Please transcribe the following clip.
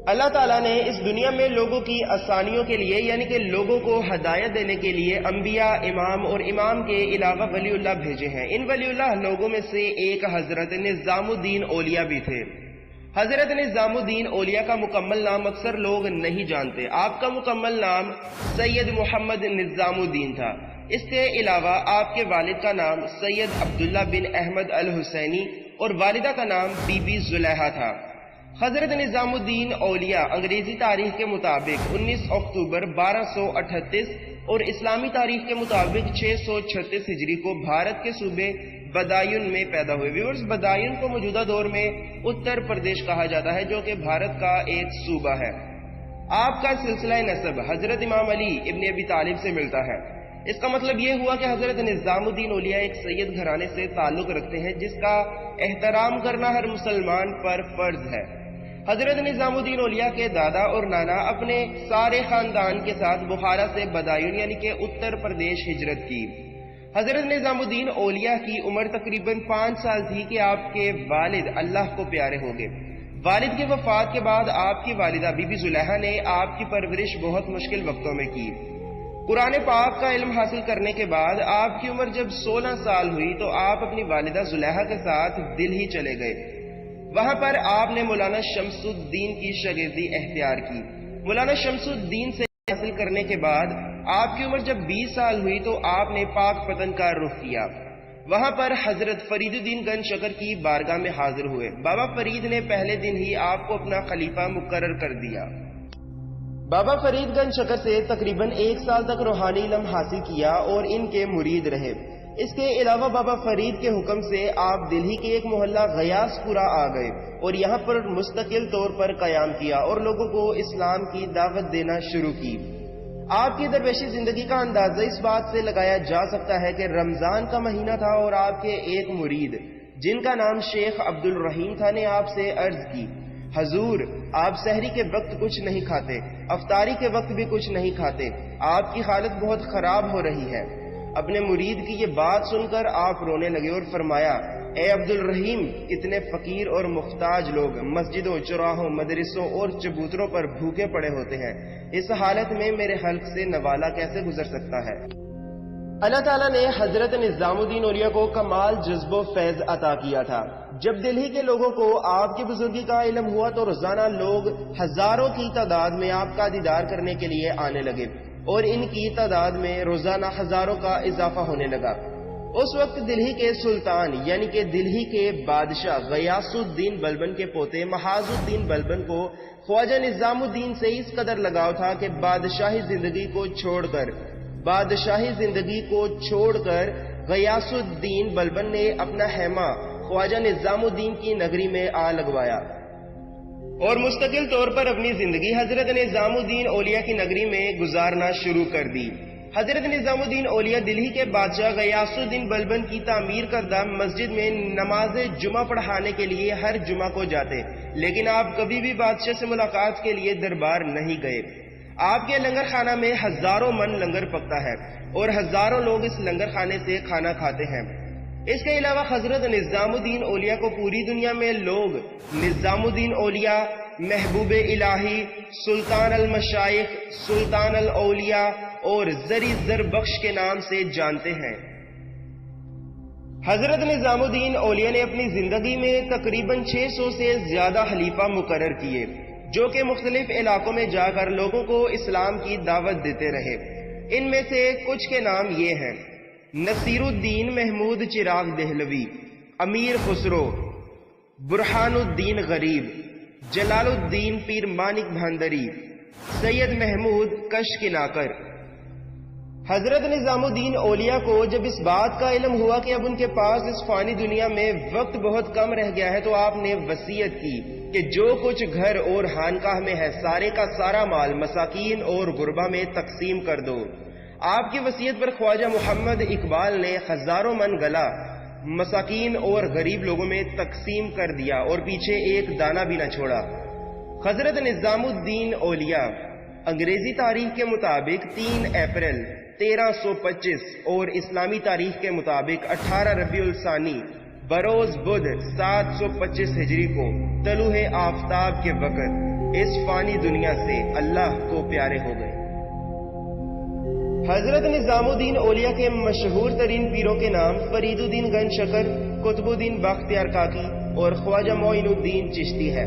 اللہ تعالیٰ نے اس دنیا میں لوگوں کی آسانیوں کے لیے یعنی کہ لوگوں کو ہدایت دینے کے لیے انبیاء، امام اور امام کے علاوہ ولی اللہ بھیجے ہیں۔ ان ولی اللہ لوگوں میں سے ایک حضرت نظام الدین اولیاء بھی تھے۔ حضرت نظام الدین اولیاء کا مکمل نام اکثر لوگ نہیں جانتے۔ آپ کا مکمل نام سید محمد نظام الدین تھا۔ اس کے علاوہ آپ کے والد کا نام سید عبداللہ بن احمد الحسینی اور والدہ کا نام بی بی زلیحہ تھا۔ حضرت نظام الدین اولیاء انگریزی تاریخ کے مطابق 19 اکتوبر 1238 اور اسلامی تاریخ کے مطابق 636 ہجری کو بھارت کے صوبے بدایون میں پیدا ہوئے۔ ویورز، بدایون کو موجودہ دور میں اتر پردیش کہا جاتا ہے جو کہ بھارت کا ایک صوبہ ہے۔ آپ کا سلسلہ نسب حضرت امام علی ابن ابی طالب سے ملتا ہے۔ اس کا مطلب یہ ہوا کہ حضرت نظام الدین اولیاء ایک سید گھرانے سے تعلق رکھتے ہیں جس کا احترام کرنا ہر مسلمان پر فرض ہے۔ حضرت نظام الدین اولیاء کے دادا اور نانا اپنے سارے خاندان کے ساتھ بخارا سے بدایون یعنی کہ اتر پردیش ہجرت کی۔ حضرت نظام الدین اولیاء کی عمر تقریباً 5 سال تھی کہ آپ کے والد اللہ کو پیارے ہو گئے۔ والد کی وفات کے بعد آپ کی والدہ بی بی زلیحہ نے آپ کی پرورش بہت مشکل وقتوں میں کی۔ قرآن پاک کا علم حاصل کرنے کے بعد آپ کی عمر جب 16 سال ہوئی تو آپ اپنی والدہ زلیحہ کے ساتھ دلہی چلے گئے۔ وہاں پر آپ نے مولانا شمس الدین کی شاگردی اختیار کی۔ مولانا شمس الدین سے حاصل کرنے کے بعد آپ کی عمر جب 20 سال ہوئی تو آپ نے پاک پتن کا رخ کیا۔ وہاں پر حضرت فرید الدین گنج شکر کی بارگاہ میں حاضر ہوئے۔ بابا فرید نے پہلے دن ہی آپ کو اپنا خلیفہ مقرر کر دیا۔ بابا فرید گنج شکر سے تقریباً 1 سال تک روحانی علم حاصل کیا اور ان کے مرید رہے۔ اس کے علاوہ بابا فرید کے حکم سے آپ دلہی کے ایک محلہ غیاث پورہ آ گئے اور یہاں پر مستقل طور پر قیام کیا اور لوگوں کو اسلام کی دعوت دینا شروع کی۔ آپ کی درویشی زندگی کا اندازہ اس بات سے لگایا جا سکتا ہے کہ رمضان کا مہینہ تھا اور آپ کے ایک مرید جن کا نام شیخ عبد الرحیم تھا نے آپ سے عرض کی، حضور آپ سحری کے وقت کچھ نہیں کھاتے، افطاری کے وقت بھی کچھ نہیں کھاتے، آپ کی حالت بہت خراب ہو رہی ہے۔ اپنے مرید کی یہ بات سن کر آپ رونے لگے اور فرمایا، اے عبد الرحیم، اتنے فقیر اور محتاج لوگ مسجدوں، چوراہوں، مدرسوں اور چبوتروں پر بھوکے پڑے ہوتے ہیں، اس حالت میں میرے حلق سے نوالا کیسے گزر سکتا ہے؟ اللہ تعالیٰ نے حضرت نظام الدین اولیاء کو کمال جذب و فیض عطا کیا تھا۔ جب دلہی کے لوگوں کو آپ کی بزرگی کا علم ہوا تو روزانہ لوگ ہزاروں کی تعداد میں آپ کا دیدار کرنے کے لیے آنے لگے اور ان کی تعداد میں روزانہ ہزاروں کا اضافہ ہونے لگا۔ اس وقت دلہی کے سلطان یعنی کہ دلہی کے بادشاہ غیاث الدین بلبن کے پوتے محاذ الدین بلبن کو خواجہ نظام الدین سے اس قدر لگاؤ تھا کہ بادشاہی زندگی کو چھوڑ کر غیاث الدین بلبن نے اپنا خیمہ خواجہ نظام الدین کی نگری میں آ لگوایا اور مستقل طور پر اپنی زندگی حضرت نظام الدین اولیاء کی نگری میں گزارنا شروع کر دی۔ حضرت نظام الدین اولیاء دلہی کے بادشاہ غیاث الدین بلبن کی تعمیر کردہ مسجد میں نماز جمعہ پڑھانے کے لیے ہر جمعہ کو جاتے، لیکن آپ کبھی بھی بادشاہ سے ملاقات کے لیے دربار نہیں گئے۔ آپ کے لنگر خانہ میں ہزاروں من لنگر پکتا ہے اور ہزاروں لوگ اس لنگر خانے سے کھانا کھاتے ہیں۔ اس کے علاوہ حضرت نظام الدین اولیاء کو پوری دنیا میں لوگ نظام الدین اولیاء، محبوب الہی، سلطان المشائخ، سلطان الاولیاء اور زری زر بخش کے نام سے جانتے ہیں۔ حضرت نظام الدین اولیاء نے اپنی زندگی میں تقریباً 600 سے زیادہ خلیفہ مقرر کیے جو کہ مختلف علاقوں میں جا کر لوگوں کو اسلام کی دعوت دیتے رہے۔ ان میں سے کچھ کے نام یہ ہیں: نصیر الدین محمود چراغ دہلوی، امیر خسرو، برہان الدین غریب، جلال الدین پیر مانک بھاندری، سید محمود کشکناکر۔ حضرت نظام الدین اولیاء کو جب اس بات کا علم ہوا کہ اب ان کے پاس اس فانی دنیا میں وقت بہت کم رہ گیا ہے تو آپ نے وصیت کی کہ جو کچھ گھر اور خانقاہ میں ہے سارے کا سارا مال مساکین اور غربا میں تقسیم کر دو۔ آپ کی وصیت پر خواجہ محمد اقبال نے ہزاروں من گلا مساکین اور غریب لوگوں میں تقسیم کر دیا اور پیچھے ایک دانہ بھی نہ چھوڑا۔ حضرت نظام الدین اولیاء انگریزی تاریخ کے مطابق 3 اپریل 1325 اور اسلامی تاریخ کے مطابق 18 ربیع الثانی بروز بدھ 725 ہجری کو طلوع آفتاب کے وقت اس فانی دنیا سے اللہ کو پیارے ہو گئے۔ حضرت نظام الدین اولیاء کے مشہور ترین پیروں کے نام فرید الدین گنج شکر، قطب الدین بختیار کاکی اور خواجہ معین الدین چشتی ہے۔